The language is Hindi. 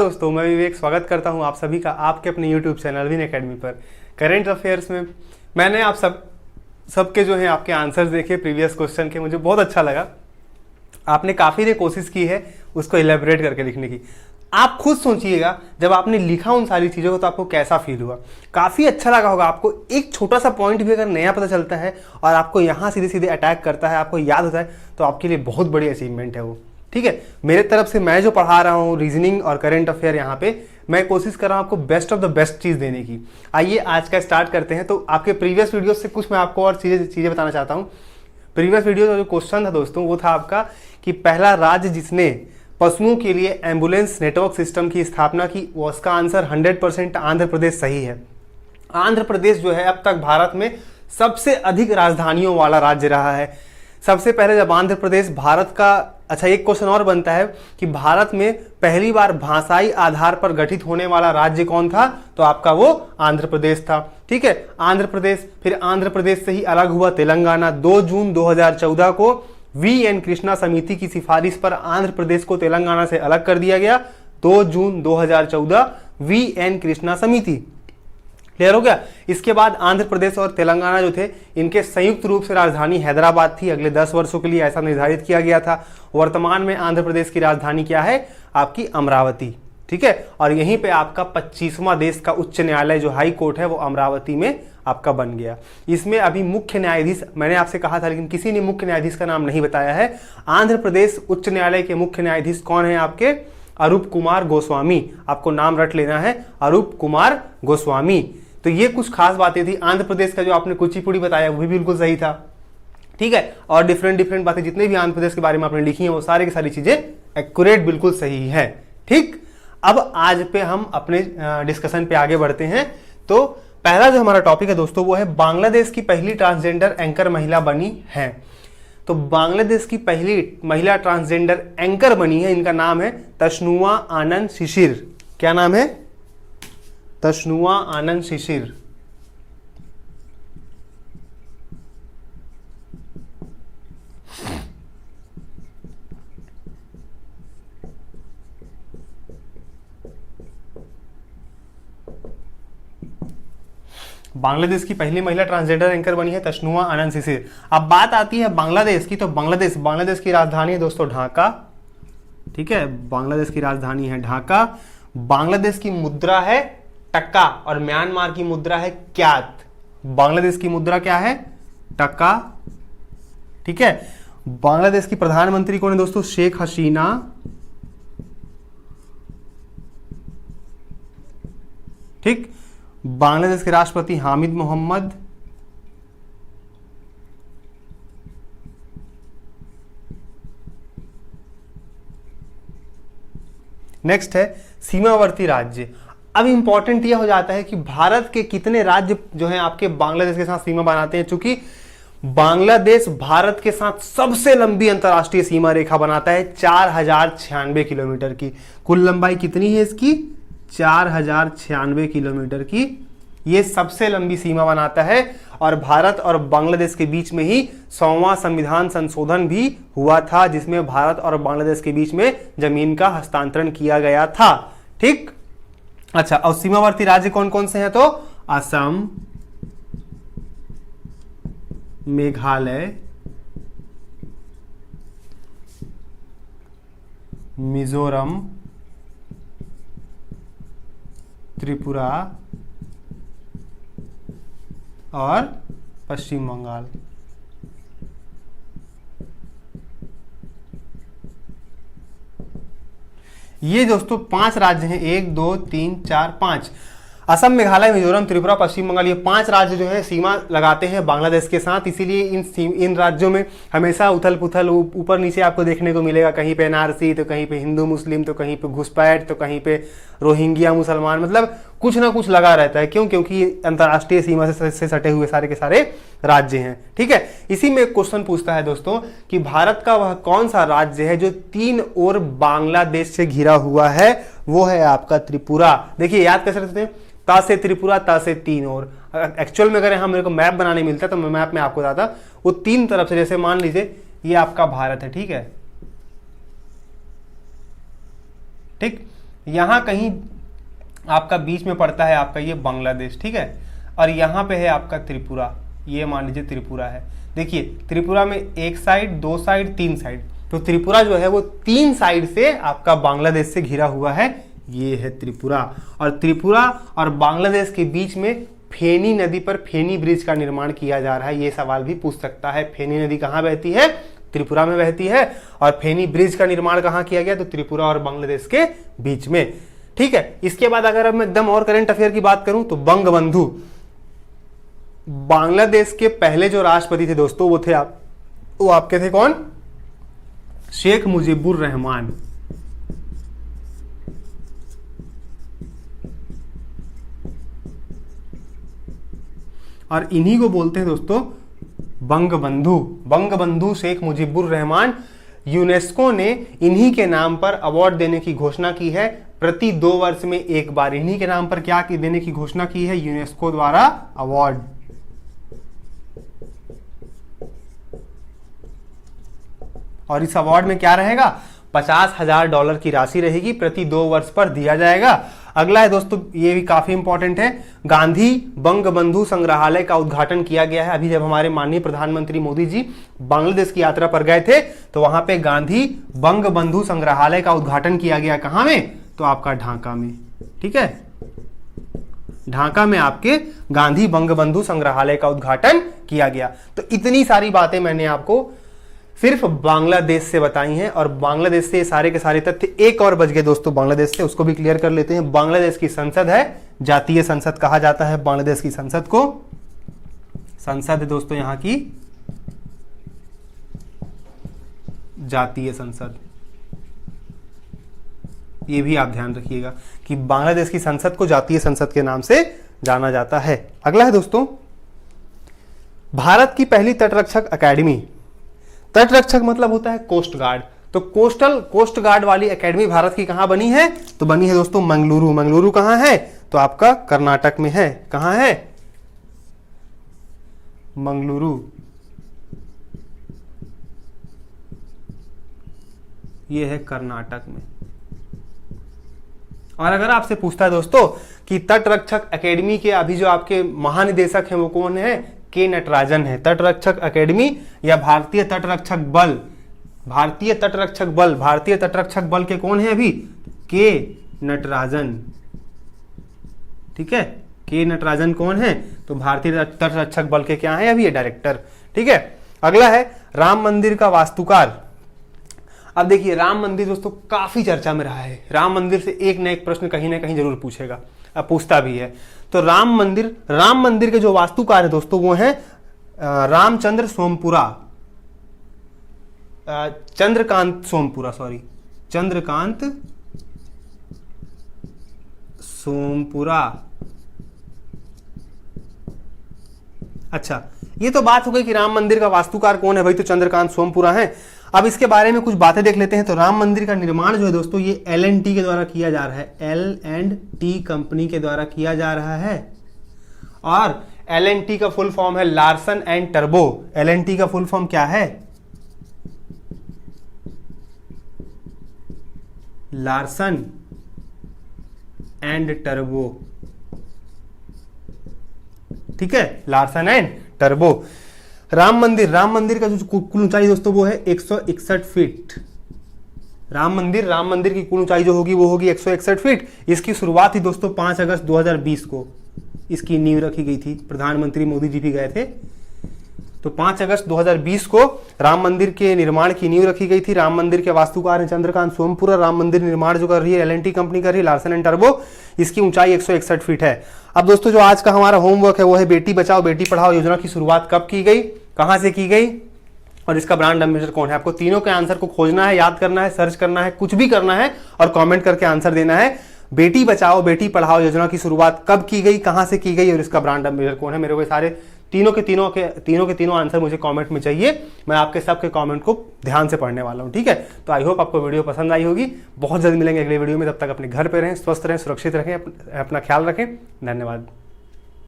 दोस्तों, मैं विवेक स्वागत करता हूं आप सभी का आपके अपने YouTube चैनल विन एकेडमी पर। करेंट अफेयर्स में मैंने आप सबके जो है आपके आंसर्स देखे प्रीवियस क्वेश्चन के, मुझे बहुत अच्छा लगा। आपने काफ़ी ने कोशिश की है उसको इलेबोरेट करके लिखने की। आप खुद सोचिएगा जब आपने लिखा उन सारी चीज़ों को तो आपको कैसा फील हुआ। काफ़ी अच्छा लगा होगा आपको। एक छोटा सा पॉइंट भी अगर नया पता चलता है और आपको यहाँ सीधे सीधे अटैक करता है, आपको याद होता है, तो आपके लिए बहुत बड़ी अचीवमेंट है वो। ठीक है, मेरे तरफ से मैं जो पढ़ा रहा हूँ रीजनिंग और करंट अफेयर, यहाँ पे मैं कोशिश कर रहा हूँ आपको बेस्ट ऑफ द बेस्ट चीज़ देने की। आइए आज का स्टार्ट करते हैं। तो आपके प्रीवियस वीडियो से कुछ मैं आपको और चीज़ें बताना चाहता हूँ। प्रीवियस वीडियो का जो क्वेश्चन था दोस्तों वो था आपका कि पहला राज्य जिसने पशुओं के लिए एम्बुलेंस नेटवर्क सिस्टम की स्थापना की, वो उसका आंसर 100% आंध्र प्रदेश सही है। आंध्र प्रदेश जो है अब तक भारत में सबसे अधिक राजधानियों वाला राज्य रहा है। सबसे पहले जब आंध्र प्रदेश भारत का, अच्छा एक क्वेश्चन और बनता है कि भारत में पहली बार भाषाई आधार पर गठित होने वाला राज्य कौन था, तो आपका वो आंध्र प्रदेश था। ठीक है, आंध्र प्रदेश, फिर आंध्र प्रदेश से ही अलग हुआ तेलंगाना। 2 जून 2014 को वी.एन. कृष्णा समिति की सिफारिश पर आंध्र प्रदेश को तेलंगाना से अलग कर दिया गया। 2 जून 2014 वी.एन. कृष्णा समिति। क्लियर हो गया। इसके बाद आंध्र प्रदेश और तेलंगाना जो थे इनके संयुक्त रूप से राजधानी हैदराबाद थी। अगले 10 वर्षों के लिए ऐसा निर्धारित किया गया था। वर्तमान में आंध्र प्रदेश की राजधानी क्या है, आपकी अमरावती। ठीक है, और यहीं पे आपका 25वां देश का उच्च न्यायालय जो हाई कोर्ट है वो अमरावती में आपका बन गया। इसमें अभी मुख्य न्यायाधीश मैंने आपसे कहा था लेकिन किसी ने मुख्य न्यायाधीश का नाम नहीं बताया है। आंध्र प्रदेश उच्च न्यायालय के मुख्य न्यायाधीश कौन है आपके, अरूप कुमार गोस्वामी। आपको नाम रट लेना है, अरूप कुमार गोस्वामी। तो ये कुछ खास बातें थी। आंध्र प्रदेश का जो आपने कुचिपुड़ी बताया वो भी बिल्कुल सही था। ठीक है, और डिफरेंट बातें जितने भी आंध्र प्रदेश के बारे में आपने लिखी हैं वो सारी की सारी चीजें एक्यूरेट बिल्कुल सही है। ठीक, अब आज पे हम अपने डिस्कशन पे आगे बढ़ते हैं। तो पहला जो हमारा टॉपिक है दोस्तों वो है बांग्लादेश की पहली ट्रांसजेंडर एंकर महिला बनी है। तो बांग्लादेश की पहली महिला ट्रांसजेंडर एंकर बनी है, इनका नाम है तशनुआ आनंद शिशिर। क्या नाम है, तशनुआ आनंद शिशिर। बांग्लादेश की पहली महिला ट्रांसजेंडर एंकर बनी है तशनुआ आनंद शिशिर। अब बात आती है बांग्लादेश की, तो बांग्लादेश की राजधानी है दोस्तों ढाका। ठीक है, बांग्लादेश की राजधानी है ढाका। बांग्लादेश की मुद्रा है टका और म्यांमार की मुद्रा है क्यात। बांग्लादेश की मुद्रा क्या है, टका। ठीक है, बांग्लादेश की प्रधानमंत्री कौन है दोस्तों, शेख हसीना। ठीक, बांग्लादेश के राष्ट्रपति हामिद मोहम्मद। नेक्स्ट है सीमावर्ती राज्य। अब इंपॉर्टेंट यह हो जाता है कि भारत के कितने राज्य जो हैं आपके बांग्लादेश के साथ सीमा बनाते हैं। चूंकि बांग्लादेश भारत के साथ सबसे लंबी अंतरराष्ट्रीय सीमा रेखा बनाता है 4096 किलोमीटर की। कुल लंबाई कितनी है इसकी, 4096 किलोमीटर की। ये सबसे लंबी सीमा बनाता है और भारत और बांग्लादेश के बीच में ही 100वां संविधान संशोधन भी हुआ था, जिसमें भारत और बांग्लादेश के बीच में जमीन का हस्तांतरण किया गया था। ठीक, अच्छा, और सीमावर्ती राज्य कौन कौन से हैं, तो असम, मेघालय, मिजोरम, त्रिपुरा और पश्चिम बंगाल। ये दोस्तों 5 राज्य हैं, 1 2 3 4 5। असम, मेघालय, मिजोरम, त्रिपुरा, पश्चिम बंगाल, ये 5 राज्य जो है सीमा लगाते हैं बांग्लादेश के साथ। इसीलिए इन राज्यों में हमेशा उथल पुथल ऊपर नीचे आपको देखने को मिलेगा। कहीं पे एनआरसी, तो कहीं पे हिंदू मुस्लिम, तो कहीं पे घुसपैठ, तो कहीं पे रोहिंग्या मुसलमान, मतलब कुछ ना कुछ लगा रहता है। क्यों, क्योंकि अंतर्राष्ट्रीय सीमा से सटे हुए सारे के सारे राज्य हैं। ठीक है, इसी में एक क्वेश्चन पूछता है दोस्तों कि भारत का वह कौन सा राज्य है जो 3 ओर बांग्लादेश से घिरा हुआ है, वो है आपका त्रिपुरा। देखिए याद कैसे रखते हैं, ता से त्रिपुरा, ता से 3 ओर। एक्चुअल में अगर यहाँ मेरे को मैप बनाने मिलता तो मैं मैप में आपको बताता, वो 3 तरफ से, जैसे मान लीजिए ये आपका भारत है। ठीक है, ठीक, यहाँ कहीं आपका बीच में पड़ता है आपका ये बांग्लादेश, ठीक है, और यहाँ पे है आपका त्रिपुरा, ये मान लीजिए त्रिपुरा है। देखिए त्रिपुरा में एक साइड, दो साइड, तीन साइड, तो त्रिपुरा जो है वो तीन साइड से आपका बांग्लादेश से घिरा हुआ है, ये है त्रिपुरा। और त्रिपुरा और बांग्लादेश के बीच में फेनी नदी पर फेनी ब्रिज का निर्माण किया जा रहा है। ये सवाल भी पूछ सकता है, फेनी नदी कहाँ बहती है? त्रिपुरा में बहती है। और फेनी ब्रिज का निर्माण कहाँ किया गया? तो त्रिपुरा और बांग्लादेश के बीच में, ठीक है। इसके बाद अगर अब मैं एकदम और करंट अफेयर की बात करूं तो बंगबंधु, बांग्लादेश के पहले जो राष्ट्रपति थे दोस्तों वो आपके थे कौन? शेख मुजीबुर रहमान। और इन्हीं को बोलते हैं दोस्तों बंगबंधु। बंगबंधु शेख मुजीबुर रहमान। यूनेस्को ने इन्हीं के नाम पर अवार्ड देने की घोषणा की है, प्रति 2 वर्ष में एक बार इन्हीं के नाम पर क्या देने की घोषणा की है? यूनेस्को द्वारा अवार्ड। और इस अवार्ड में क्या रहेगा? $50,000 की राशि रहेगी, प्रति 2 वर्ष पर दिया जाएगा। अगला है दोस्तों, ये भी काफी इंपॉर्टेंट है, गांधी बंगबंधु संग्रहालय का उद्घाटन किया गया है। अभी जब हमारे माननीय प्रधानमंत्री मोदी जी बांग्लादेश की यात्रा पर गए थे तो वहां पे गांधी बंगबंधु संग्रहालय का उद्घाटन किया गया। कहां में? तो आपका ढाका में, ठीक है, ढाका में आपके गांधी बंगबंधु संग्रहालय का उद्घाटन किया गया। तो इतनी सारी बातें मैंने आपको सिर्फ बांग्लादेश से बताई हैं, और बांग्लादेश से सारे के सारे तथ्य एक और बच गए दोस्तों बांग्लादेश से, उसको भी क्लियर कर लेते हैं। बांग्लादेश की संसद है, जातीय संसद कहा जाता है बांग्लादेश की संसद को। संसद है दोस्तों यहाँ की जातीय संसद, ये भी आप ध्यान रखिएगा कि बांग्लादेश की संसद को जातीय संसद के नाम से जाना जाता है। अगला है दोस्तों, भारत की पहली तटरक्षक अकेडमी। तटरक्षक मतलब होता है कोस्ट गार्ड, तो कोस्ट गार्ड वाली एकेडमी भारत की कहां बनी है? तो बनी है दोस्तों मंगलुरु। मंगलुरु कहां है? तो आपका कर्नाटक में है। कहां है? मंगलुरु, ये है कर्नाटक में। और अगर आपसे पूछता है दोस्तों कि तटरक्षक एकेडमी के अभी जो आपके महानिदेशक हैं वो कौन है? के नटराजन है। तटरक्षक एकेडमी या भारतीय तटरक्षक बल, भारतीय तटरक्षक बल के कौन है अभी? के नटराजन, ठीक है, के नटराजन कौन है? तो भारतीय तटरक्षक बल के क्या है अभी? ये डायरेक्टर, ठीक है। अगला है राम मंदिर का वास्तुकार। अब देखिए राम मंदिर दोस्तों काफी चर्चा में रहा है, राम मंदिर से एक न एक प्रश्न कहीं ना कहीं जरूर पूछेगा, अब पूछता भी है। तो राम मंदिर के जो वास्तुकार है दोस्तों वो है रामचंद्र सोमपुरा, चंद्रकांत सोमपुरा। अच्छा, ये तो बात हो गई कि राम मंदिर का वास्तुकार कौन है भाई, तो चंद्रकांत सोमपुरा है। अब इसके बारे में कुछ बातें देख लेते हैं। तो राम मंदिर का निर्माण जो है दोस्तों ये L&T के द्वारा किया जा रहा है, L&T कंपनी के द्वारा किया जा रहा है। और L&T का फुल फॉर्म है लार्सन एंड टर्बो। L&T का फुल फॉर्म क्या है? लार्सन एंड टर्बो, ठीक है, लार्सन एंड टर्बो। राम मंदिर का जो कुल ऊंचाई दोस्तों वो है 161 फीट। राम मंदिर की कुल ऊंचाई जो होगी वो होगी 161 फीट। इसकी शुरुआत ही दोस्तों 5 अगस्त 2020 को इसकी नींव रखी गई थी, प्रधानमंत्री मोदी जी भी गए थे। तो 5 अगस्त 2020 को राम मंदिर के निर्माण की नींव रखी गई थी। राम मंदिर के वास्तुकार हैं चंद्रकांत सोमपुरा। राम मंदिर निर्माण जो कर रही है L&T कंपनी कर रही है, लार्सन एंड टर्बो। इसकी ऊंचाई 161 फीट है। अब दोस्तों जो आज का हमारा होमवर्क है वो है बेटी बचाओ बेटी पढ़ाओ योजना की शुरुआत कब की गई, कहां से की गई और इसका ब्रांड एम्बेसडर कौन है। आपको तीनों के आंसर को खोजना है, याद करना है, सर्च करना है, कुछ भी करना है और कमेंट करके आंसर देना है। बेटी बचाओ बेटी पढ़ाओ योजना की शुरुआत कब की गई, कहां से की गई और इसका ब्रांड एम्बेसडर कौन है। मेरे को सारे तीनों के तीनों आंसर मुझे कमेंट में चाहिए। मैं आपके सबके कमेंट को ध्यान से पढ़ने वाला हूं, ठीक है। तो आई होप आपको वीडियो पसंद आई होगी। बहुत जल्द मिलेंगे अगले वीडियो में, तब तक अपने घर पे रहें, स्वस्थ रहें, सुरक्षित रखें, अपना ख्याल रखें। धन्यवाद।